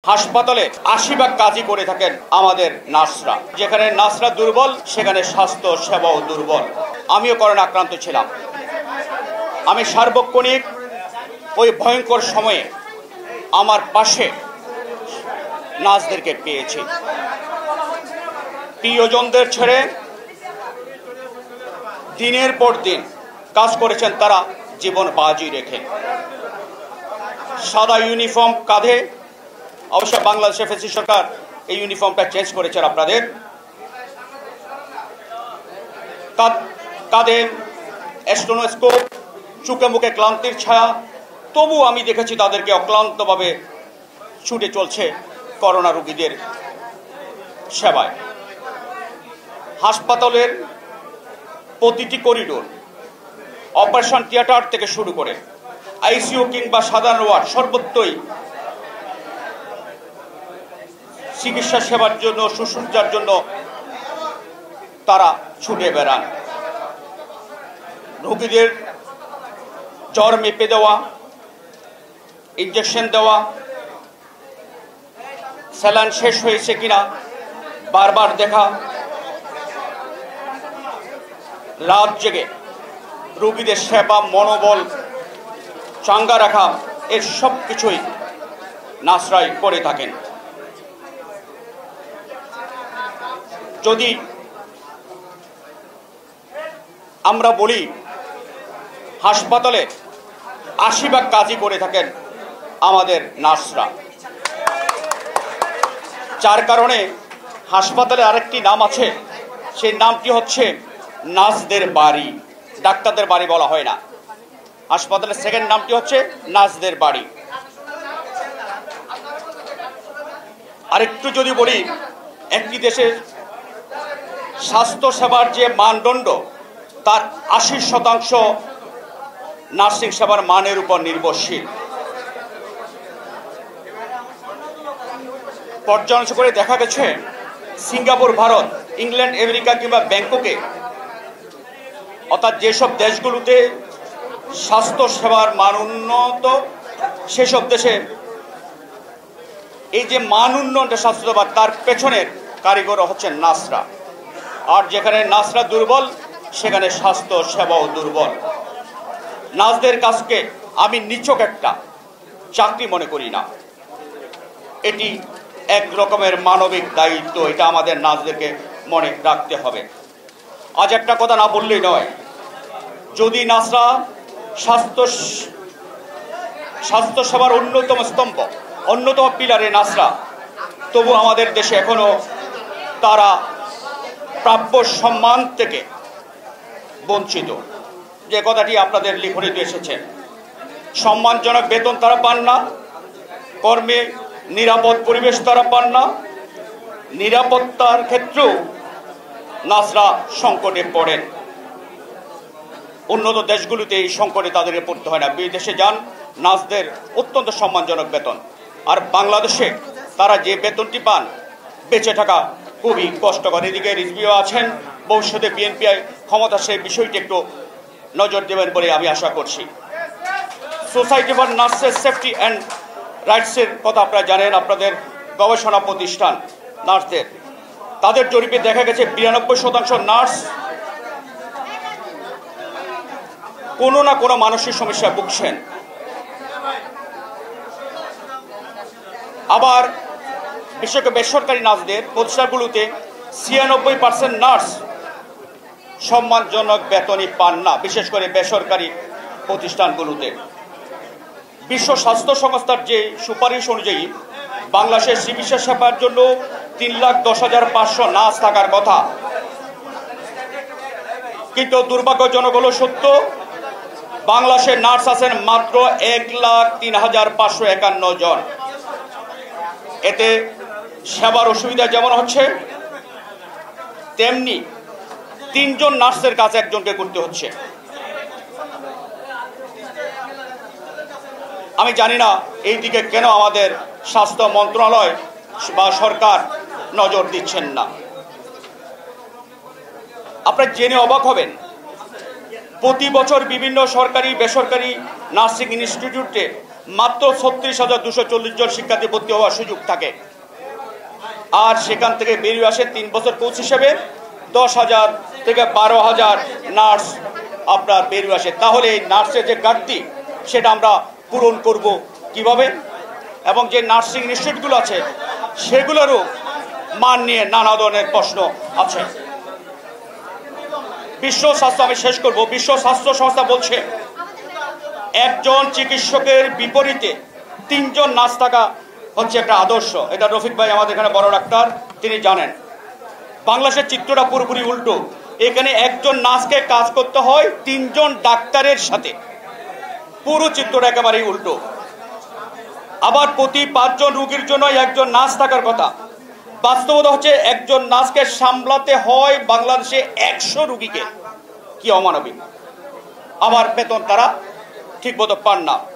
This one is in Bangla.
হাসপাতালে ৮০ ভাগ কাজই করে থাকেন আমাদের নার্সরা। যেখানে নার্সরা দুর্বল সেখানে স্বাস্থ্য সেবাও দুর্বল। আমিও করোনা আক্রান্ত ছিলাম। আমি সার্বক্ষণিক ওই ভয়ঙ্কর সময়ে আমার পাশে নার্সদেরকে পেয়েছি। প্রিয়জনদের ছেড়ে দিনের পর দিন কাজ করেছেন তারা জীবন বাজি রেখে। সাদা ইউনিফর্ম কাঁধে, অবশ্য বাংলাদেশের ফ্যাসিস্ট সরকার এই ইউনিফর্মটা চেঞ্জ করেছেন আপনাদের, কাঁধে স্টোনোস্কোপ, চোখে মুখে ক্লান্তির ছায়া, তবু আমি দেখেছি তাদেরকে অক্লান্তভাবে ছুটে চলছে করোনা রোগীদের সেবায়। হাসপাতালের প্রতিটি করিডোর, অপারেশন থিয়েটার থেকে শুরু করে আইসিইউ কিংবা সাধারণ ওয়ার্ড, সর্বত্রই চিকিৎসা সেবার জন্য, শুশ্রূষার জন্য তারা ছুটে বেড়ান। রোগীদের জ্বর মেপে দেওয়া, ইনজেকশন দেওয়া, স্যালাইন শেষ হয়েছে কিনা বারবার দেখা, রাত জেগে রোগীদের সেবা, মনোবল চাঙ্গা রাখা, এর সব কিছুই নার্সরাই করে থাকেন। যদি আমরা বলি হাসপাতালে ৮০ ভাগ কাজই করে থাকেন আমাদের নার্সরা, যার কারণে হাসপাতালে আরেকটি নাম আছে, সেই নামটি হচ্ছে নার্সদের বাড়ি। ডাক্তারদের বাড়ি বলা হয় না, হাসপাতালের সেকেন্ড নামটি হচ্ছে নার্সদের বাড়ি। আরেকটু যদি বলি, একটি দেশের স্বাস্থ্য সেবার যে মানদণ্ড, তার ৮০% নার্সিং সেবার মানের উপর নির্ভরশীল। পর্যালোচনা করে দেখা গেছে সিঙ্গাপুর, ভারত, ইংল্যান্ড, আমেরিকা কিংবা ব্যাংককে, অর্থাৎ যেসব দেশগুলোতে স্বাস্থ্য সেবার মান উন্নত, সেসব দেশে এই যে মান উন্নয়নটা স্বাস্থ্যসেবার, তার পেছনের কারিগর হচ্ছেন নার্সরা। আর যেখানে নার্সরা দুর্বল সেখানে স্বাস্থ্য সেবাও দুর্বল। নার্সদের কাজকে আমি নিছক একটা চাকরি মনে করি না, এটি এক রকমের মানবিক দায়িত্ব। এটা আমাদের নার্সদেরকে মনে রাখতে হবে। আজ একটা কথা না বললেই নয়, যদি নার্সরা স্বাস্থ্য সেবার অন্যতম স্তম্ভ, অন্যতম পিলারে নার্সরা, তবু আমাদের দেশে এখনো তারা প্রাপ্য সম্মান থেকে বঞ্চিত। যে কথাটি আপনাদের লিখনিতে এসেছে, সম্মানজনক বেতন তারা পান না, কর্মে নিরাপদ পরিবেশ তারা পান না, নিরাপত্তার ক্ষেত্রেও নার্সরা সংকটে পড়েন। উন্নত দেশগুলোতে এই সংকটে তাদেরকে পড়তে হয় না, বিদেশে যান, নার্সদের অত্যন্ত সম্মানজনক বেতন। আর বাংলাদেশে তারা যে বেতনটি পান, বেঁচে থাকা খুবই কষ্টকর। এদিকে রিজভিও আছেন, ভবিষ্যতে বিএনপি ক্ষমতা, সেই বিষয়টি একটু নজর দেবেন বলে আমি আশা করছি। Society for nurses safety and রাইটসের কথা আপনারা জানেন, আপনাদের গবেষণা প্রতিষ্ঠান নার্সদের, তাদের জরিপে দেখা গেছে 92% নার্স কোনো না কোনো মানসিক সমস্যায় ভুগছেন। আবার বিশেষ করে বেসরকারি নার্সদের প্রতিষ্ঠানগুলোতে 96% নার্স সম্মানজনক বেতনই পান না, বিশেষ করে বেসরকারি প্রতিষ্ঠানগুলোতে। বিশ্ব স্বাস্থ্য সংস্থার যে সুপারিশ অনুযায়ী বাংলাদেশের চিকিৎসা সেবার জন্য 3,10,500 নার্স থাকার কথা, কিন্তু দুর্ভাগ্যজনক হলো সত্য, বাংলাদেশের নার্স আছেন মাত্র 1,03,551 জন। এতে সেবার অসুবিধা যেমন হচ্ছে, তেমনি 3 জন নার্সের কাছে একজনকে করতে হচ্ছে। আমি জানি না এই দিকে কেন আমাদের স্বাস্থ্য মন্ত্রণালয় বা সরকার নজর দিচ্ছেন না। আপনারা জেনে অবাক হবেন, প্রতি বছর বিভিন্ন সরকারি বেসরকারি নার্সিং ইনস্টিটিউটে মাত্র 36,240 জন শিক্ষার্থী ভর্তি হওয়ার সুযোগ থাকে, আর সেখান থেকে বেরিয়ে আসে 3 বছর কোর্স হিসেবে 10,000 থেকে 12,000 নার্স আপনার বেরিয়ে আসে। তাহলে এই নার্সের যে ঘাটতি সেটা আমরা পূরণ করব কিভাবে? এবং যে নার্সিং ইনস্টিটিউটগুলো আছে সেগুলোরও মান নিয়ে নানা ধরনের প্রশ্ন আছে। বিশ্ব স্বাস্থ্য, আমি শেষ করব, বিশ্ব স্বাস্থ্য সংস্থা বলছে একজন চিকিৎসকের বিপরীতে 3 জন নার্স থাকা হচ্ছে একটা আদর্শ। এটা রফিক ভাই আমাদের এখানে বড় ডাক্তার, তিনি জানেন। বাংলাদেশের চিত্রটা পুরোপুরি উল্টো। এখানে একজন নার্সকে কাজ করতে হয় 3 জন ডাক্তারের সাথে, পুরো চিত্রটা একেবারেই উল্টো। আবার প্রতি 5 জন রোগীর জন্য একজন নার্স থাকার কথা, বাস্তবতা হচ্ছে একজন নার্সকে সামলাতে হয় বাংলাদেশে 100 রোগীকে। কি অমানবিক! আবার বেতন তারা ঠিকমতো পান না।